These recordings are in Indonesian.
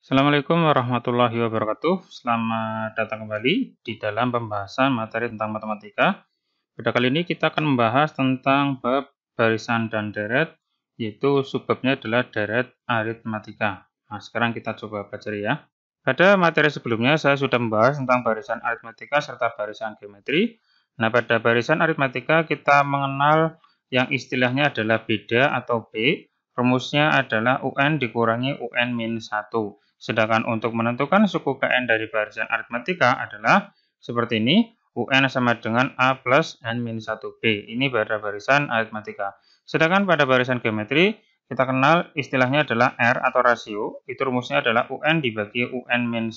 Assalamualaikum warahmatullahi wabarakatuh. Selamat datang kembali di dalam pembahasan materi tentang matematika. Pada kali ini kita akan membahas tentang bab barisan dan deret, yaitu subbabnya adalah deret aritmatika. Nah, sekarang kita coba pelajari ya. Pada materi sebelumnya saya sudah membahas tentang barisan aritmatika serta barisan geometri. Nah, pada barisan aritmatika kita mengenal yang istilahnya adalah beda atau B. Rumusnya adalah UN dikurangi UN-1. Sedangkan untuk menentukan suku KN dari barisan aritmatika adalah seperti ini. UN sama dengan A plus N-1B. Ini pada barisan aritmatika. Sedangkan pada barisan geometri, kita kenal istilahnya adalah R atau rasio. Itu rumusnya adalah UN dibagi UN-1.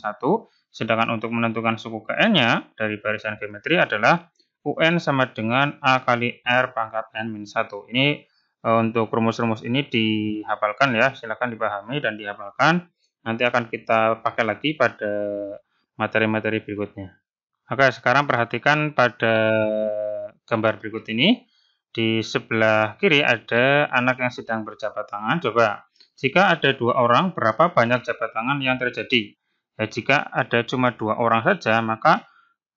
Sedangkan untuk menentukan suku KN-nya dari barisan geometri adalah UN sama dengan A kali R pangkat N-1. Ini untuk rumus-rumus ini dihafalkan ya. Silakan dipahami dan dihafalkan. Nanti akan kita pakai lagi pada materi-materi berikutnya. Oke, sekarang perhatikan pada gambar berikut ini. Di sebelah kiri ada anak yang sedang berjabat tangan. Coba, jika ada 2 orang, berapa banyak jabat tangan yang terjadi? Ya, jika ada cuma 2 orang saja, maka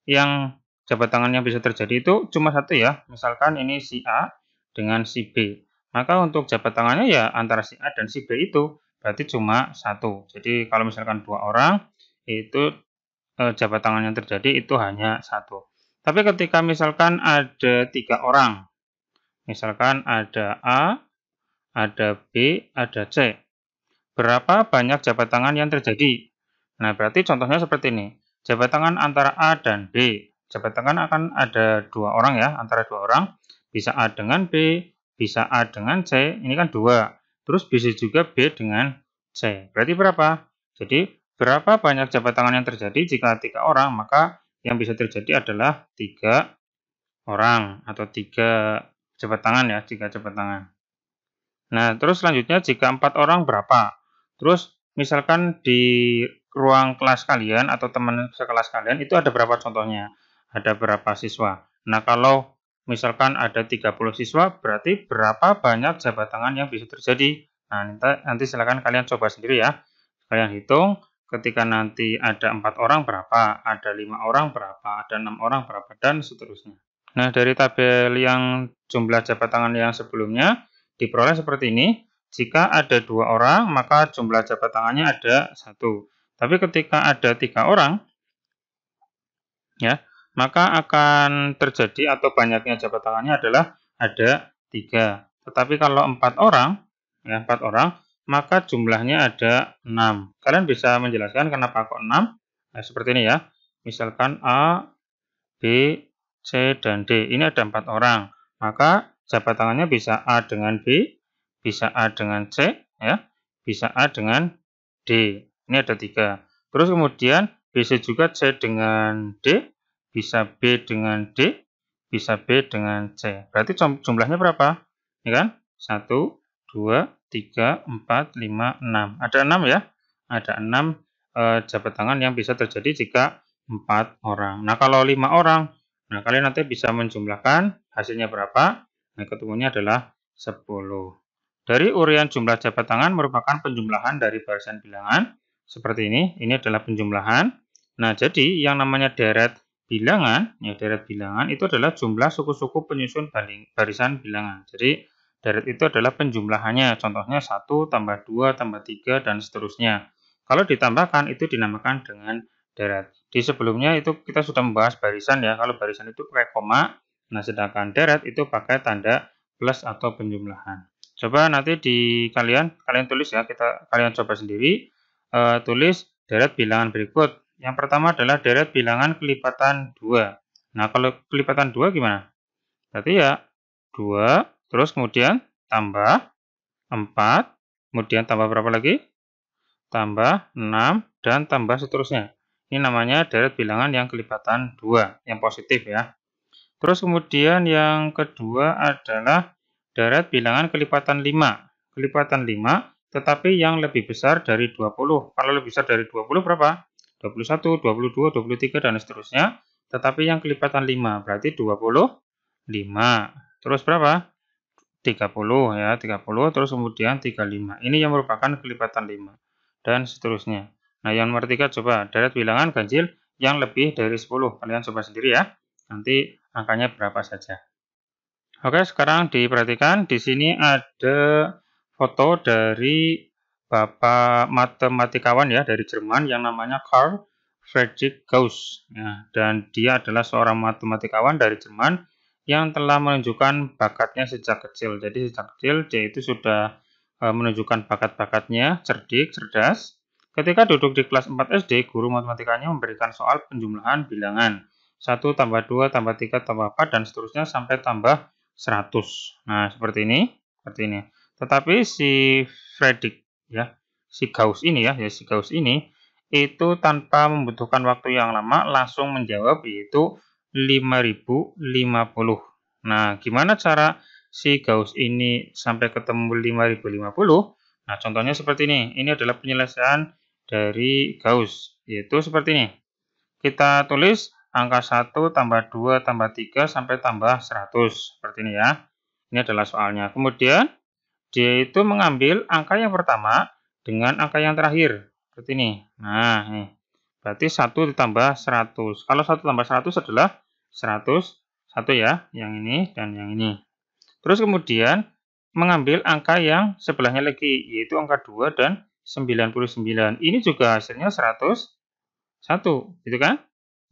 yang jabat tangan yang bisa terjadi itu cuma satu ya. Misalkan ini si A dengan si B. Maka untuk jabat tangannya ya antara si A dan si B itu berarti cuma satu. Jadi kalau misalkan 2 orang itu jabat tangan yang terjadi itu hanya satu. Tapi ketika misalkan ada 3 orang, misalkan ada A, ada B, ada C. Berapa banyak jabat tangan yang terjadi? Nah, berarti contohnya seperti ini. Jabat tangan antara A dan B. Jabat tangan akan ada 2 orang ya, antara 2 orang. Bisa A dengan B, bisa A dengan C, ini kan 2. Terus bisa juga B dengan C. Berarti berapa? Jadi, berapa banyak jabat tangan yang terjadi jika 3 orang, maka yang bisa terjadi adalah 3 orang atau 3 jabat tangan ya, 3 jabat tangan. Nah, terus selanjutnya jika 4 orang berapa? Terus misalkan di ruang kelas kalian atau teman sekelas kalian itu ada berapa contohnya? Ada berapa siswa? Nah, kalau misalkan ada 30 siswa, berarti berapa banyak jabat tangan yang bisa terjadi? Nah, nanti silakan kalian coba sendiri ya. Kalian hitung ketika nanti ada 4 orang berapa, ada 5 orang berapa, ada 6 orang berapa, dan seterusnya. Nah, dari tabel yang jumlah jabat tangan yang sebelumnya, diperoleh seperti ini. Jika ada 2 orang, maka jumlah jabat tangannya ada 1. Tapi ketika ada 3 orang, ya, maka akan terjadi atau banyaknya jabat tangannya adalah ada 3. Tetapi kalau 4 orang, ya, 4 orang, maka jumlahnya ada 6. Kalian bisa menjelaskan kenapa kok 6? Nah, seperti ini ya. Misalkan A, B, C, dan D. Ini ada 4 orang. Maka jabat tangannya bisa A dengan B, bisa A dengan C, ya, bisa A dengan D. Ini ada 3. Terus kemudian bisa juga C dengan D, bisa B dengan D, bisa B dengan C. Berarti jumlahnya berapa? Ini kan? 1, 2, 3, 4, 5, 6. Ada 6 ya? Ada 6 jabat tangan yang bisa terjadi jika 4 orang. Nah, kalau 5 orang, nah kalian nanti bisa menjumlahkan hasilnya berapa? Nah, ketemunya adalah 10. Dari urian jumlah jabat tangan merupakan penjumlahan dari barisan bilangan. Seperti ini adalah penjumlahan. Nah, jadi yang namanya deret bilangan, ya deret bilangan itu adalah jumlah suku-suku penyusun barisan bilangan. Jadi, deret itu adalah penjumlahannya. Contohnya 1 tambah 2 tambah 3 dan seterusnya. Kalau ditambahkan itu dinamakan dengan deret. Di sebelumnya itu kita sudah membahas barisan ya. Kalau barisan itu pakai koma, nah sedangkan deret itu pakai tanda plus atau penjumlahan. Coba nanti kalian tulis ya, kalian coba sendiri tulis deret bilangan berikut. Yang pertama adalah deret bilangan kelipatan 2. Nah, kalau kelipatan 2 gimana? Berarti ya 2, terus kemudian tambah 4, kemudian tambah berapa lagi? Tambah 6, dan tambah seterusnya. Ini namanya deret bilangan yang kelipatan 2, yang positif ya. Terus kemudian yang kedua adalah deret bilangan kelipatan 5. Kelipatan 5, tetapi yang lebih besar dari 20. Kalau lebih besar dari 20 berapa? 21, 22, 23, dan seterusnya. Tetapi yang kelipatan 5, berarti 25. Terus berapa? 30 ya, 30, terus kemudian 35. Ini yang merupakan kelipatan 5. Dan seterusnya. Nah, yang nomor 3 coba deret bilangan ganjil yang lebih dari 10. Kalian coba sendiri ya. Nanti angkanya berapa saja. Oke, sekarang diperhatikan di sini ada foto dari Bapak matematikawan ya dari Jerman yang namanya Carl Friedrich Gauss. Ya, dan dia adalah seorang matematikawan dari Jerman yang telah menunjukkan bakatnya sejak kecil. Jadi sejak kecil dia itu sudah menunjukkan bakat-bakatnya, cerdik, cerdas. Ketika duduk di kelas 4 SD, guru matematikanya memberikan soal penjumlahan bilangan 1 tambah 2 tambah 3 tambah 4 dan seterusnya sampai tambah 100. Nah, seperti ini, seperti ini. Tetapi si Friedrich ya, si Gauss ini ya, si Gauss ini itu tanpa membutuhkan waktu yang lama langsung menjawab yaitu 5050. Nah, gimana cara si Gauss ini sampai ketemu 5050? Nah, contohnya seperti ini. Ini adalah penyelesaian dari Gauss, yaitu seperti ini. Kita tulis angka 1 tambah 2 tambah 3 sampai tambah 100. Seperti ini ya. Ini adalah soalnya. Kemudian, dia itu mengambil angka yang pertama dengan angka yang terakhir. Seperti ini. Nah, ini. Berarti 1 ditambah 100. Kalau 1 tambah 100 adalah 101 ya. Yang ini dan yang ini. Terus kemudian, mengambil angka yang sebelahnya lagi, yaitu angka 2 dan 99. Ini juga hasilnya 101, gitu kan?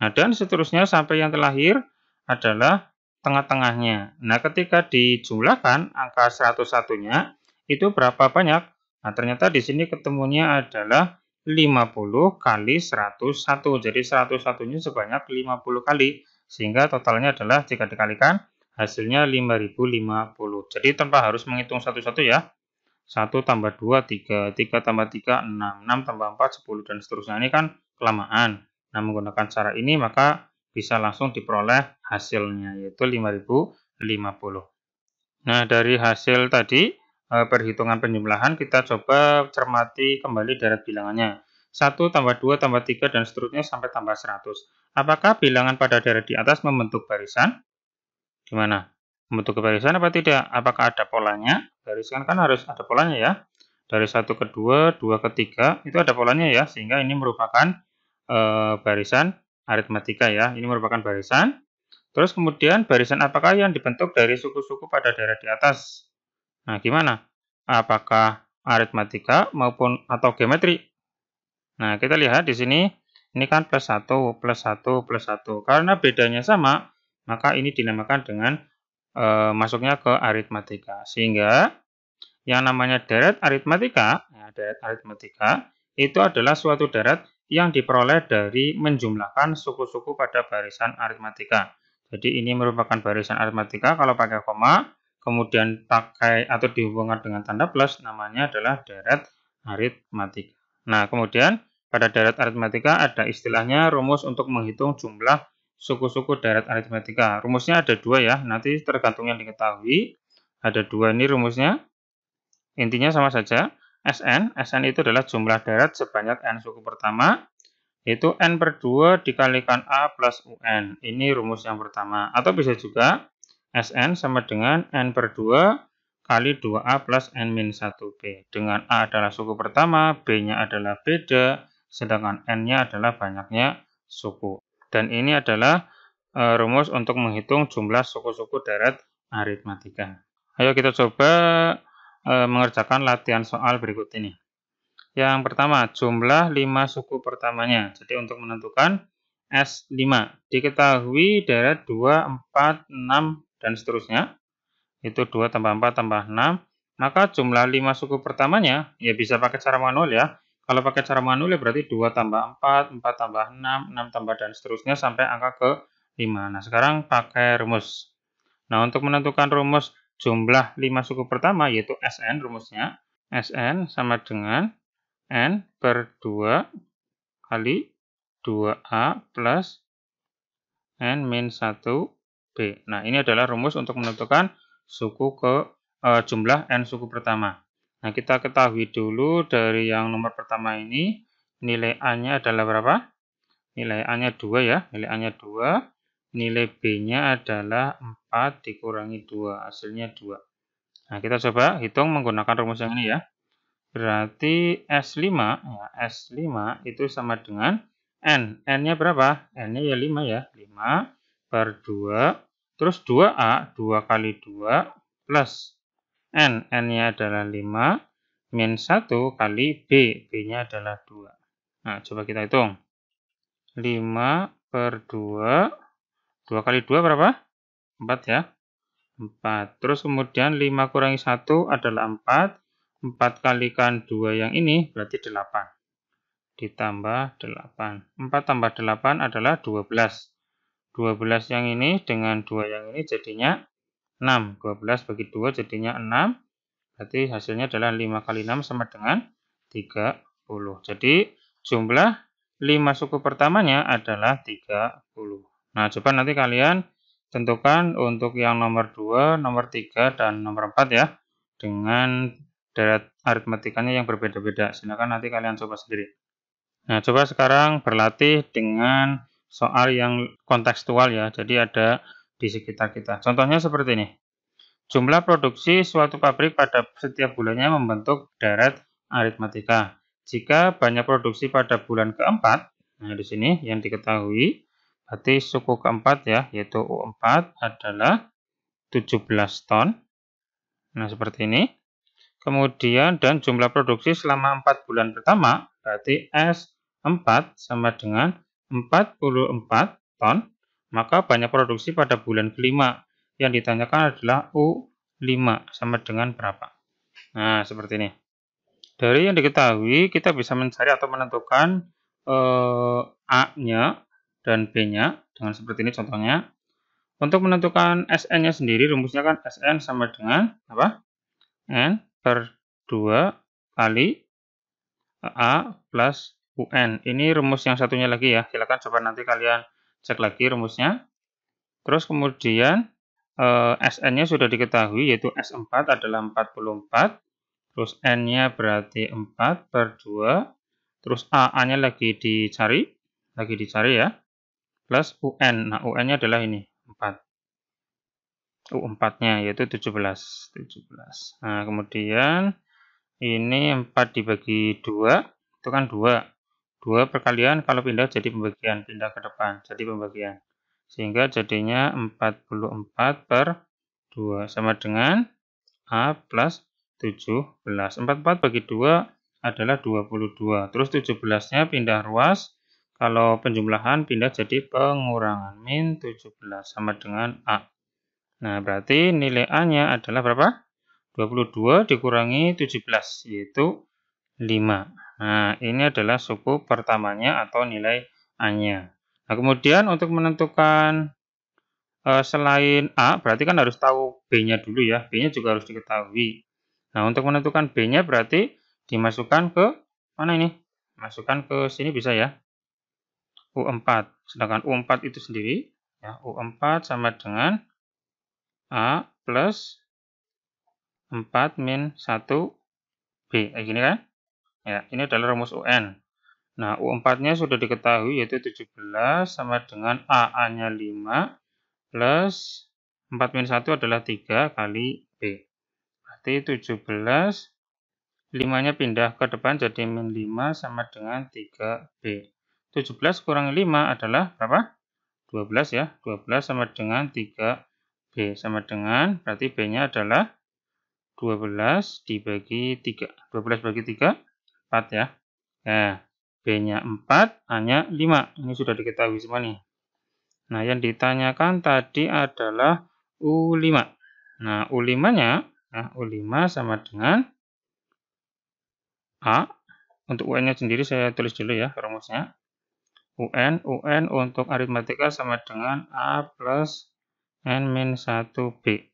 Nah, dan seterusnya sampai yang terakhir adalah tengah-tengahnya. Nah, ketika dijumlahkan angka 101-nya, itu berapa banyak? Nah, ternyata di sini ketemunya adalah 50 kali 101. Jadi 101-nya sebanyak 50 kali. Sehingga totalnya adalah jika dikalikan, hasilnya 5050. Jadi tanpa harus menghitung satu-satu ya. 1 tambah 2, 3. 3 tambah 3, 6. 6 tambah 4, 10. Dan seterusnya. Ini kan kelamaan. Nah, menggunakan cara ini maka bisa langsung diperoleh hasilnya, yaitu 5050. Nah, dari hasil tadi, perhitungan penjumlahan, kita coba cermati kembali deret bilangannya. 1 tambah 2 tambah 3 dan seterusnya sampai tambah 100. Apakah bilangan pada deret di atas membentuk barisan? Gimana? Membentuk barisan apa tidak? Apakah ada polanya? Barisan kan harus ada polanya ya. Dari 1 ke 2, 2 ke 3, itu ada polanya ya, sehingga ini merupakan barisan aritmatika ya. Ini merupakan barisan. Terus kemudian barisan apakah yang dibentuk dari suku-suku pada deret di atas? Nah, gimana? Apakah aritmatika maupun atau geometri? Nah, kita lihat di sini, ini kan plus 1, plus 1, plus 1. Karena bedanya sama, maka ini dinamakan dengan masuknya ke aritmatika. Sehingga yang namanya deret aritmatika, ya, deret aritmatika itu adalah suatu deret yang diperoleh dari menjumlahkan suku-suku pada barisan aritmatika. Jadi ini merupakan barisan aritmatika kalau pakai koma, kemudian pakai atau dihubungkan dengan tanda plus, namanya adalah deret aritmatika. Nah, kemudian pada deret aritmatika ada istilahnya rumus untuk menghitung jumlah suku-suku deret aritmatika. Rumusnya ada 2 ya, nanti tergantung yang diketahui. Ada 2 ini rumusnya. Intinya sama saja. Sn itu adalah jumlah deret sebanyak n suku pertama, yaitu n per 2 dikalikan A plus UN. Ini rumus yang pertama. Atau bisa juga Sn sama dengan n per 2 kali 2A plus n min 1B. Dengan A adalah suku pertama, B-nya adalah beda, sedangkan n-nya adalah banyaknya suku. Dan ini adalah rumus untuk menghitung jumlah suku-suku deret aritmatika. Ayo kita coba mengerjakan latihan soal berikut ini. Yang pertama, jumlah 5 suku pertamanya. Jadi untuk menentukan S5, diketahui deret 2, 4, 6, dan seterusnya. Itu 2 tambah 4 tambah 6. Maka jumlah 5 suku pertamanya, ya bisa pakai cara manual ya. Kalau pakai cara manual ya berarti 2 tambah 4, 4 tambah 6, 6 tambah dan seterusnya sampai angka ke 5. Nah, sekarang pakai rumus. Nah, untuk menentukan rumus jumlah 5 suku pertama, yaitu Sn rumusnya. Sn sama dengan n per 2 kali 2A plus n min 1B. Nah, ini adalah rumus untuk menentukan jumlah n suku pertama. Nah, kita ketahui dulu dari yang nomor pertama ini, nilai A-nya adalah berapa? Nilai A-nya 2 ya, nilai A-nya 2. Nilai B-nya adalah 4 dikurangi 2, hasilnya 2. Nah, kita coba hitung menggunakan rumus yang ini ya. berarti S5, ya, S5 itu sama dengan N. N-nya berapa? N-nya ya 5 ya. 5 per 2. Terus 2A, 2 kali 2 plus N. N-nya adalah 5 min 1 kali B. B-nya adalah 2. Nah, coba kita hitung. 5 per 2. 2 kali 2 berapa? 4 ya. 4. Terus kemudian 5 kurangi 1 adalah 4. 4 kalikan 2 yang ini berarti 8. Ditambah 8. 4 tambah 8 adalah 12. 12 yang ini dengan 2 yang ini jadinya 6. 12 bagi 2 jadinya 6. Berarti hasilnya adalah 5 kali 6 sama dengan 30. Jadi jumlah 5 suku pertamanya adalah 30. Nah, coba nanti kalian tentukan untuk yang nomor 2, nomor 3, dan nomor 4 ya. Dengan deret aritmetikanya yang berbeda-beda. Silakan nanti kalian coba sendiri. Nah, coba sekarang berlatih dengan soal yang kontekstual ya. Jadi ada di sekitar kita. Contohnya seperti ini. Jumlah produksi suatu pabrik pada setiap bulannya membentuk deret aritmetika. Jika banyak produksi pada bulan keempat, nah di sini yang diketahui, berarti suku keempat ya, yaitu U4 adalah 17 ton. Nah, seperti ini. Kemudian dan jumlah produksi selama 4 bulan pertama, berarti S4 sama dengan 44 ton, maka banyak produksi pada bulan kelima. Yang ditanyakan adalah U5 sama dengan berapa. Nah, seperti ini. Dari yang diketahui, kita bisa mencari atau menentukan A-nya dan B-nya dengan seperti ini contohnya. Untuk menentukan Sn-nya sendiri, rumusnya kan Sn sama dengan apa? N per 2 kali A plus UN. Ini rumus yang satunya lagi ya. Silakan coba nanti kalian cek lagi rumusnya. Terus kemudian Sn-nya sudah diketahui, yaitu S4 adalah 44. Terus N-nya berarti 4 per 2. Terus A-nya lagi dicari ya. Plus UN. Nah, UN-nya adalah ini, 4. U4-nya yaitu 17. Nah, kemudian ini 4 dibagi 2, itu kan 2. 2 perkalian kalau pindah jadi pembagian, pindah ke depan jadi pembagian. Sehingga jadinya 44 per 2 sama dengan A plus 17. 44 bagi 2 adalah 22. Terus 17-nya pindah ruas, kalau penjumlahan pindah jadi pengurangan, min 17 sama dengan A. Nah, berarti nilai A-nya adalah berapa? 22 dikurangi 17, yaitu 5. Nah, ini adalah suku pertamanya atau nilai A-nya. Nah, kemudian untuk menentukan selain A, berarti kan harus tahu B-nya dulu ya. B-nya juga harus diketahui. Nah, untuk menentukan B-nya berarti dimasukkan ke mana ini? Masukkan ke sini bisa ya. U4. Sedangkan U4 itu sendiri, ya, U4 sama dengan A plus 4 min 1 B. Kayak gini kan? Ya, ini adalah rumus UN. Nah, U4-nya sudah diketahui yaitu 17 sama dengan A-nya 5 plus 4 min 1 adalah 3 kali B. Berarti 17, 5-nya pindah ke depan jadi min 5 sama dengan 3B. 17 kurangi 5 adalah berapa? 12 ya. 12 sama dengan 3B. Sama dengan, berarti B-nya adalah 12 dibagi 3. 12 bagi 3, 4 ya. Nah, B-nya 4, A-nya 5. Ini sudah diketahui semua nih. Nah, yang ditanyakan tadi adalah U5. Nah, U5-nya, U5 sama dengan A. Untuk UN-nya sendiri saya tulis dulu ya rumusnya. UN untuk aritmatika sama dengan A plus N min 1B.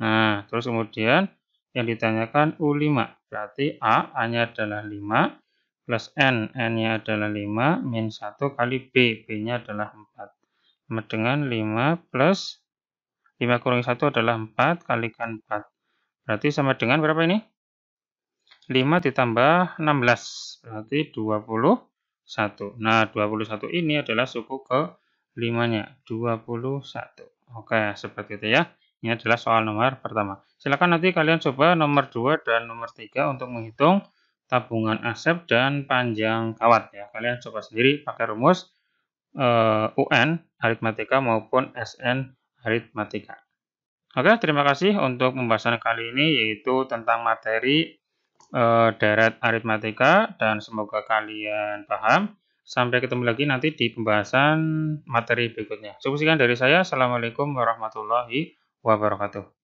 Nah, terus kemudian yang ditanyakan U5. Berarti A-nya adalah 5, plus N, N-nya adalah 5, min 1 kali B, B-nya adalah 4. Sama dengan 5 plus 5 kurangi 1 adalah 4, kalikan 4. Berarti sama dengan berapa ini? 5 ditambah 16, berarti 21. Nah, 21 ini adalah suku ke-5-nya, 21. Oke, seperti itu ya. Ini adalah soal nomor pertama. Silakan nanti kalian coba nomor 2 dan nomor 3 untuk menghitung tabungan aset, dan panjang kawat ya. Kalian coba sendiri pakai rumus UN aritmatika maupun SN aritmatika. Oke, terima kasih untuk pembahasan kali ini yaitu tentang materi deret aritmatika, dan semoga kalian paham. Sampai ketemu lagi nanti di pembahasan materi berikutnya. Cukup sekian dari saya. Assalamualaikum warahmatullahi wabarakatuh.